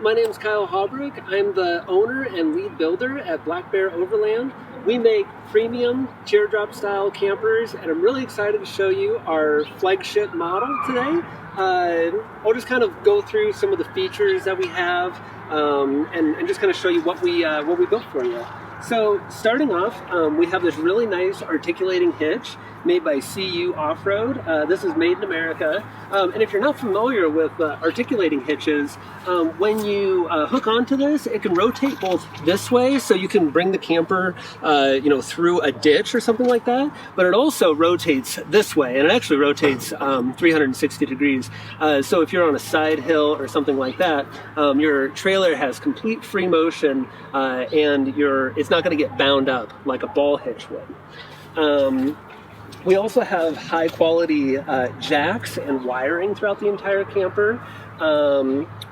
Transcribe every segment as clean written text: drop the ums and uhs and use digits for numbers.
my name is Kyle Haubrich. I'm the owner and lead builder at Black Bear Overland. We make premium teardrop style campers, and I'm really excited to show you our flagship model today. I'll just kind of go through some of the features that we have and just kind of show you what we built for you. So starting off, we have this really nice articulating hitch made by CU Off-Road. This is made in America. And if you're not familiar with articulating hitches, when you hook onto this, it can rotate both this way, so you can bring the camper through a ditch or something like that, but it also rotates this way, and it actually rotates 360 degrees. So if you're on a side hill or something like that, your trailer has complete free motion, and it's not going to get bound up like a ball hitch would. We also have high quality jacks and wiring throughout the entire camper.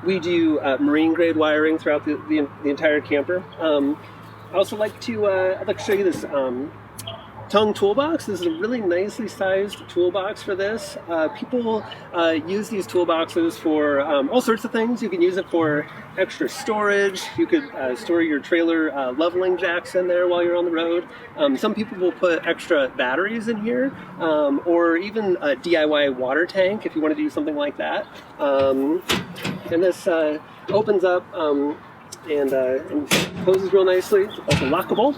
We do marine grade wiring throughout the entire camper. I also like to I'd like to show you this tongue toolbox. This is a really nicely sized toolbox for this. People use these toolboxes for all sorts of things. You can use it for extra storage. You could store your trailer leveling jacks in there while you're on the road. Some people will put extra batteries in here, or even a DIY water tank if you want to do something like that. And this opens up and closes real nicely. It's also lockable.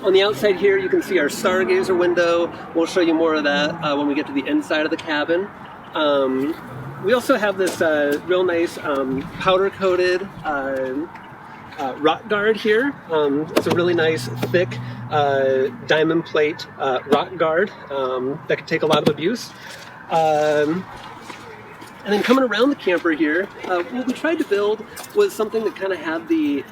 On the outside here, you can see our Stargazer window. We'll show you more of that when we get to the inside of the cabin. We also have this real nice powder-coated rock guard here. It's a really nice, thick diamond plate rock guard that can take a lot of abuse. And then coming around the camper here, what we tried to build was something that kind of had the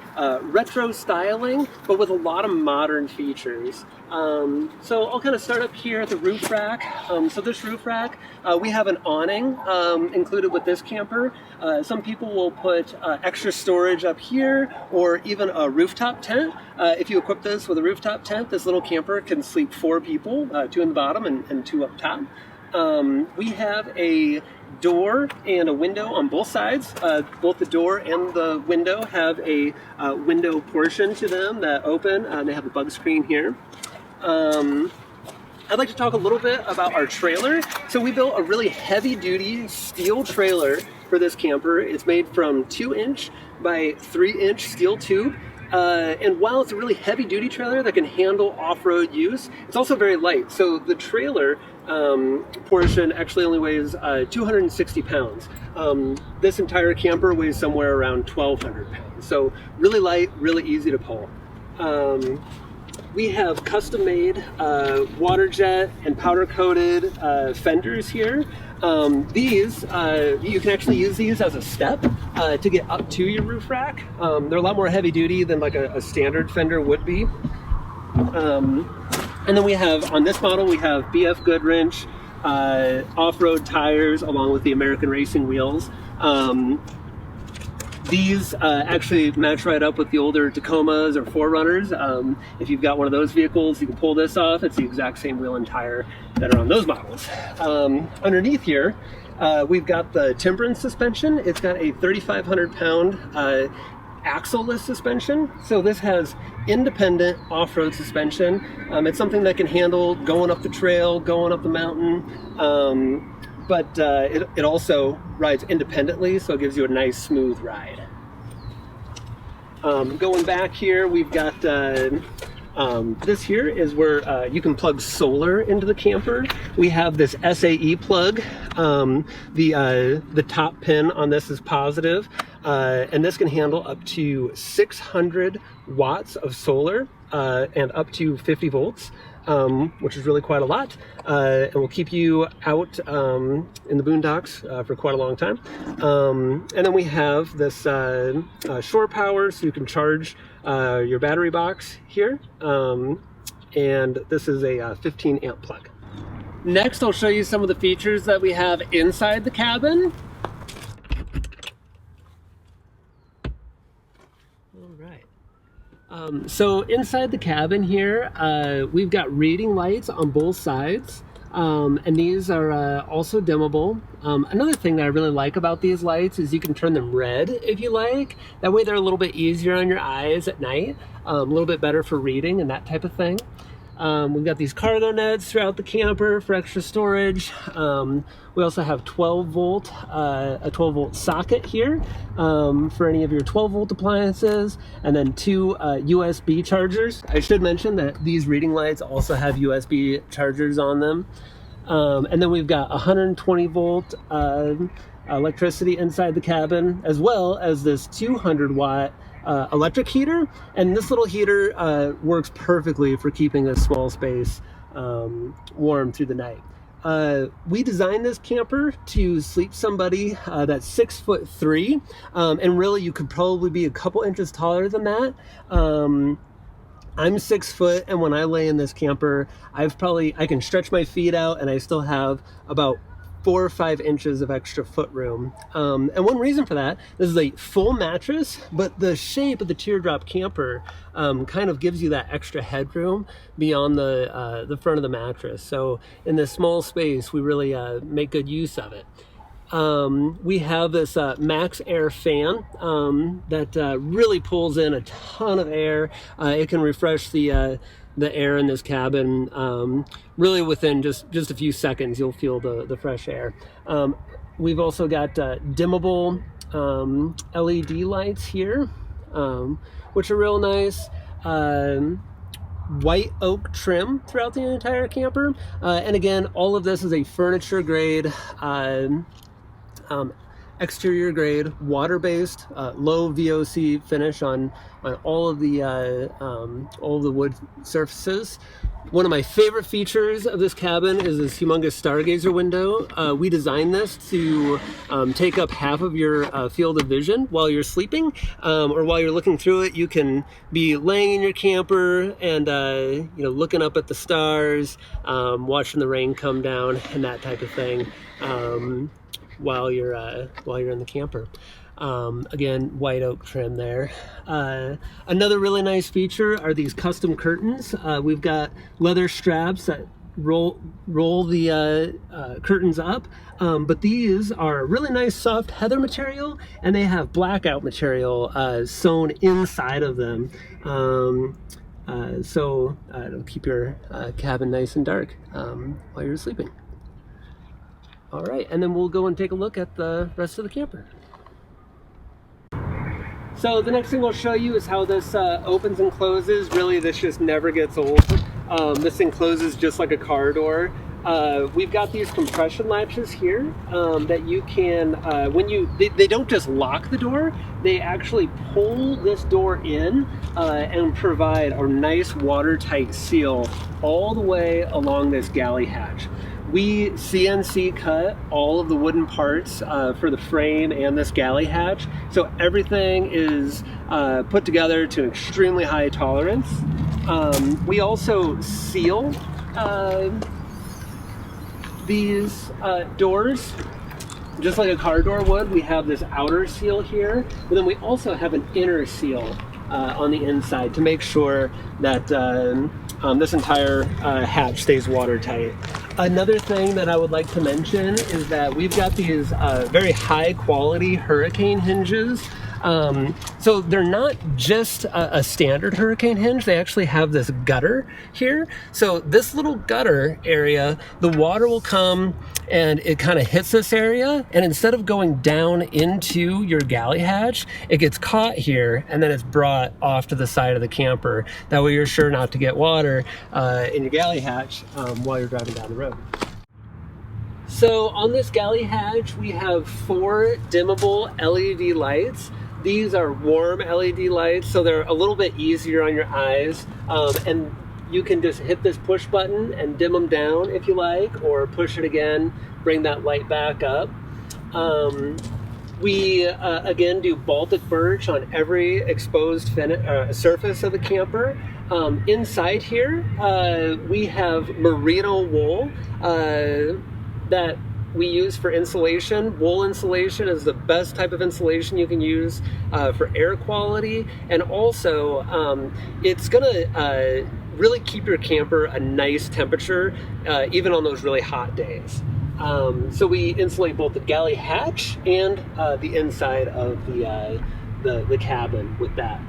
retro styling, but with a lot of modern features. So I'll kind of start up here at the roof rack. So this roof rack, we have an awning included with this camper. Some people will put extra storage up here, or even a rooftop tent. If you equip this with a rooftop tent, this little camper can sleep 4 people, 2 in the bottom and 2 up top. We have a door and a window on both sides. Both the door and the window have a window portion to them that open. They have a bug screen here. I'd like to talk a little bit about our trailer. So we built a really heavy-duty steel trailer for this camper. It's made from 2-inch by 3-inch steel tube. And while it's a really heavy-duty trailer that can handle off-road use, it's also very light. So the trailer portion actually only weighs 260 pounds. This entire camper weighs somewhere around 1,200 pounds. So really light, really easy to pull. We have custom-made water jet and powder-coated fenders here. These, you can actually use these as a step to get up to your roof rack. They're a lot more heavy-duty than like a standard fender would be. And then we have, on this model, we have BF Goodwrench off-road tires along with the American Racing wheels. These actually match right up with the older Tacomas or 4Runners. If you've got one of those vehicles, you can pull this off. It's the exact same wheel and tire that are on those models. Underneath here, we've got the Temperance suspension. It's got a 3,500 pound axle-less suspension. So this has independent off-road suspension. It's something that can handle going up the trail, going up the mountain, but it also rides independently, so it gives you a nice smooth ride. Going back here, we've got this here is where you can plug solar into the camper. We have this SAE plug. The top pin on this is positive, and this can handle up to 600 watts of solar and up to 50 volts. Which is really quite a lot, and will keep you out in the boondocks for quite a long time. And then we have this shore power, so you can charge your battery box here, and this is a 15 amp plug. Next, I'll show you some of the features that we have inside the cabin. So inside the cabin here, we've got reading lights on both sides. And these are also dimmable. Another thing that I really like about these lights is you can turn them red if you like. That way they're a little bit easier on your eyes at night, a little bit better for reading and that type of thing. We've got these cargo nets throughout the camper for extra storage. We also have a 12 volt socket here for any of your 12 volt appliances, and then 2 USB chargers. I should mention that these reading lights also have USB chargers on them. And then we've got 120 volt electricity inside the cabin, as well as this 200 watt electric heater. And this little heater works perfectly for keeping this small space warm through the night. We designed this camper to sleep somebody that's 6'3", and really you could probably be a couple inches taller than that. I'm 6 foot, and when I lay in this camper, I can stretch my feet out, and I still have about 4 or 5 inches of extra foot room. And one reason for that, this is a full mattress, but the shape of the Teardrop camper kind of gives you that extra headroom beyond the front of the mattress. So in this small space, we really make good use of it. We have this max air fan that really pulls in a ton of air. It can refresh the air in this cabin. Really within just a few seconds, you'll feel the fresh air. We've also got dimmable LED lights here, which are real nice. White oak trim throughout the entire camper. And again, all of this is a furniture grade, exterior grade, water-based, low VOC finish on all of the wood surfaces. One of my favorite features of this cabin is this humongous Stargazer window. We designed this to take up half of your field of vision while you're sleeping, or while you're looking through it. You can be laying in your camper and looking up at the stars, watching the rain come down and that type of thing. While you're in the camper. Again, white oak trim there. Another really nice feature are these custom curtains. We've got leather straps that roll the curtains up, but these are really nice soft heather material, and they have blackout material sewn inside of them. So it'll keep your cabin nice and dark while you're sleeping. All right, and then we'll go and take a look at the rest of the camper. So the next thing we'll show you is how this opens and closes. Really, this just never gets old. This thing closes just like a car door. We've got these compression latches here that you can, they don't just lock the door, they actually pull this door in and provide a nice watertight seal all the way along this galley hatch. We CNC cut all of the wooden parts for the frame and this galley hatch, so everything is put together to an extremely high tolerance. We also seal these doors just like a car door would. We have this outer seal here, but then we also have an inner seal on the inside to make sure that this entire hatch stays watertight. Another thing that I would like to mention is that we've got these very high quality hurricane hinges. So they're not just a standard hurricane hinge, they actually have this gutter here. So this little gutter area, the water will come and it kind of hits this area, and instead of going down into your galley hatch, it gets caught here and then it's brought off to the side of the camper. That way you're sure not to get water in your galley hatch while you're driving down the road. So on this galley hatch, we have 4 dimmable LED lights. These are warm LED lights, so they're a little bit easier on your eyes, and you can just hit this push button and dim them down if you like, or push it again, bring that light back up. We again do Baltic birch on every exposed surface of the camper. Inside here, we have merino wool that we use for insulation. Wool insulation is the best type of insulation you can use for air quality, and also it's gonna really keep your camper a nice temperature, even on those really hot days. So we insulate both the galley hatch and the inside of the cabin with that.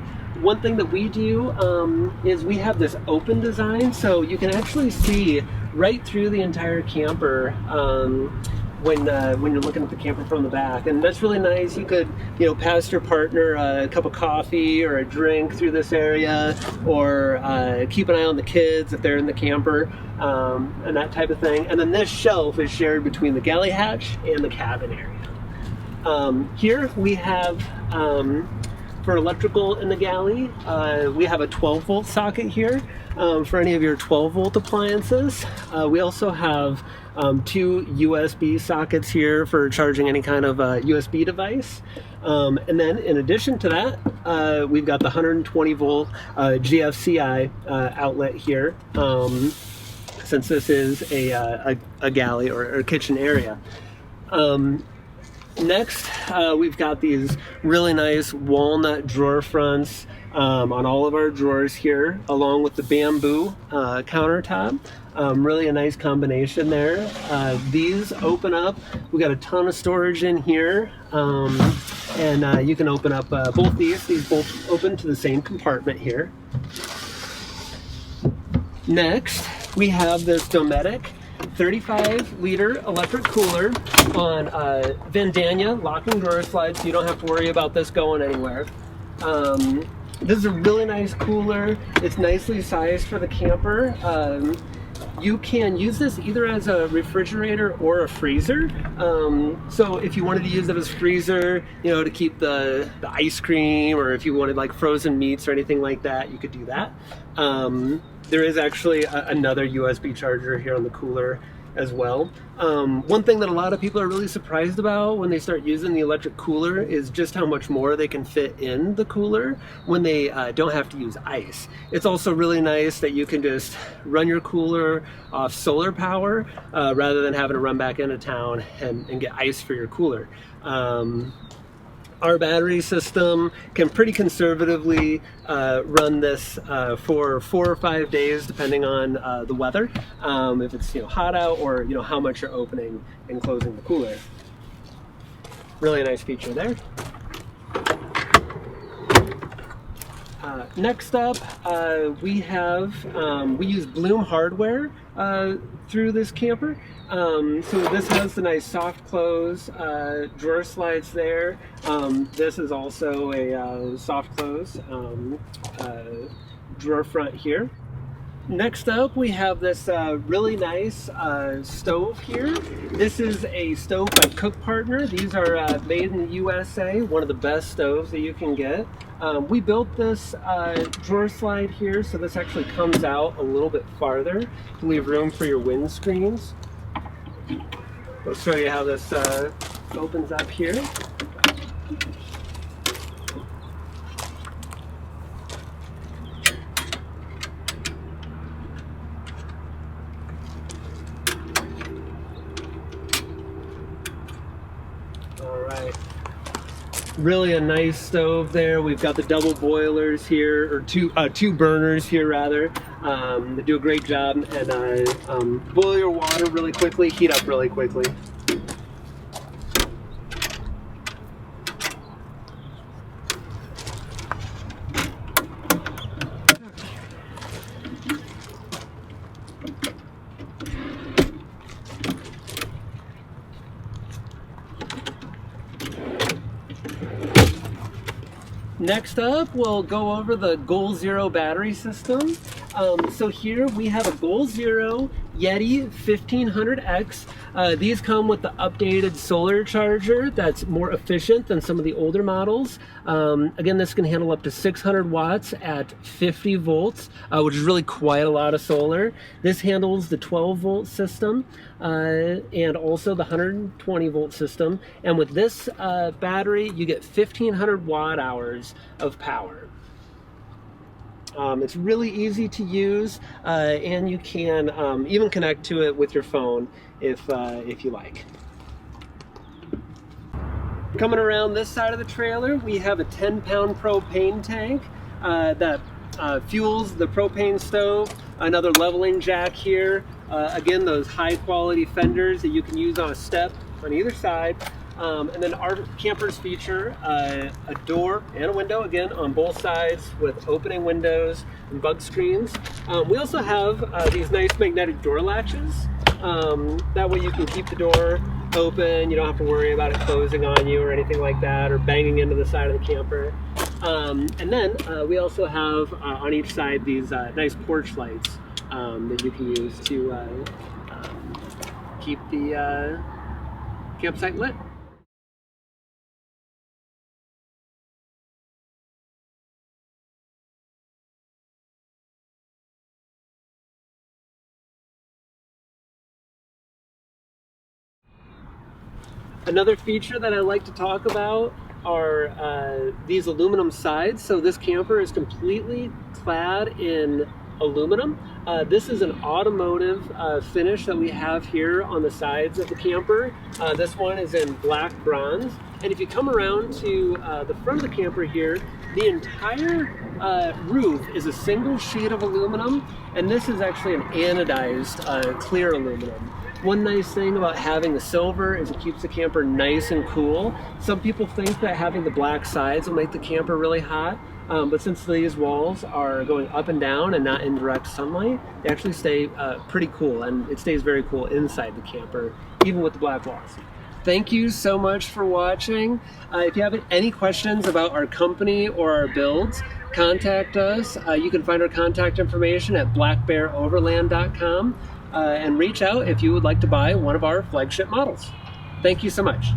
One thing that we do is we have this open design, so you can actually see right through the entire camper when you're looking at the camper from the back, and that's really nice. You could, pass your partner a cup of coffee or a drink through this area, or keep an eye on the kids if they're in the camper, and that type of thing. And then this shelf is shared between the galley hatch and the cabin area. Here we have, for electrical in the galley, we have a 12-volt socket here for any of your 12-volt appliances. We also have 2 USB sockets here for charging any kind of USB device. And then in addition to that, we've got the 120-volt GFCI outlet here, since this is a galley or a kitchen area. Next, we've got these really nice walnut drawer fronts on all of our drawers here, along with the bamboo countertop. Really a nice combination there. These open up. We got a ton of storage in here, and you can open up both these. These both open to the same compartment here. Next, we have this Dometic 35-liter electric cooler on Vadania locking drawer slides, so you don't have to worry about this going anywhere. This is a really nice cooler. It's nicely sized for the camper. You can use this either as a refrigerator or a freezer. So if you wanted to use it as freezer, to keep the ice cream, or if you wanted like frozen meats or anything like that, you could do that. There is actually another USB charger here on the cooler as well. One thing that a lot of people are really surprised about when they start using the electric cooler is just how much more they can fit in the cooler when they don't have to use ice. It's also really nice that you can just run your cooler off solar power rather than having to run back into town and get ice for your cooler. Our battery system can pretty conservatively run this for 4 or 5 days, depending on the weather, if it's hot out, or how much you're opening and closing the cooler. Really nice feature there. Next up, we use Blum hardware through this camper. So this has the nice soft close drawer slides there. This is also a soft close drawer front here. Next up, we have this really nice stove here. This is a stove by Cook Partner. These are made in the USA, one of the best stoves that you can get. We built this drawer slide here, so this actually comes out a little bit farther to leave room for your windscreens. I'll show you how this opens up here. All right. Really a nice stove there. We've got the double boilers here, or two burners here rather. They do a great job, and boil your water really quickly, heat up really quickly. Next up, we'll go over the Goal Zero battery system. So here we have a Goal Zero Yeti 1500X. These come with the updated solar charger that's more efficient than some of the older models. Again, this can handle up to 600 watts at 50 volts, which is really quite a lot of solar. This handles the 12-volt system and also the 120-volt system. And with this battery, you get 1500 watt hours of power. It's really easy to use, and you can even connect to it with your phone if you like. Coming around this side of the trailer, we have a 10-pound propane tank that fuels the propane stove, another leveling jack here. Again, those high quality fenders that you can use on a step on either side. And then our campers feature a door and a window, again, on both sides with opening windows and bug screens. We also have these nice magnetic door latches. That way you can keep the door open. You don't have to worry about it closing on you or anything like that, or banging into the side of the camper. And then we also have on each side these nice porch lights that you can use to keep the campsite lit. Another feature that I like to talk about are these aluminum sides. So this camper is completely clad in aluminum. This is an automotive finish that we have here on the sides of the camper. This one is in black bronze. And if you come around to the front of the camper here, the entire roof is a single sheet of aluminum, and this is actually an anodized clear aluminum. One nice thing about having the silver is it keeps the camper nice and cool. Some people think that having the black sides will make the camper really hot, but since these walls are going up and down and not in direct sunlight, they actually stay pretty cool, and it stays very cool inside the camper, even with the black walls. Thank you so much for watching. If you have any questions about our company or our builds, contact us. You can find our contact information at blackbearoverland.com. And reach out if you would like to buy one of our flagship models. Thank you so much.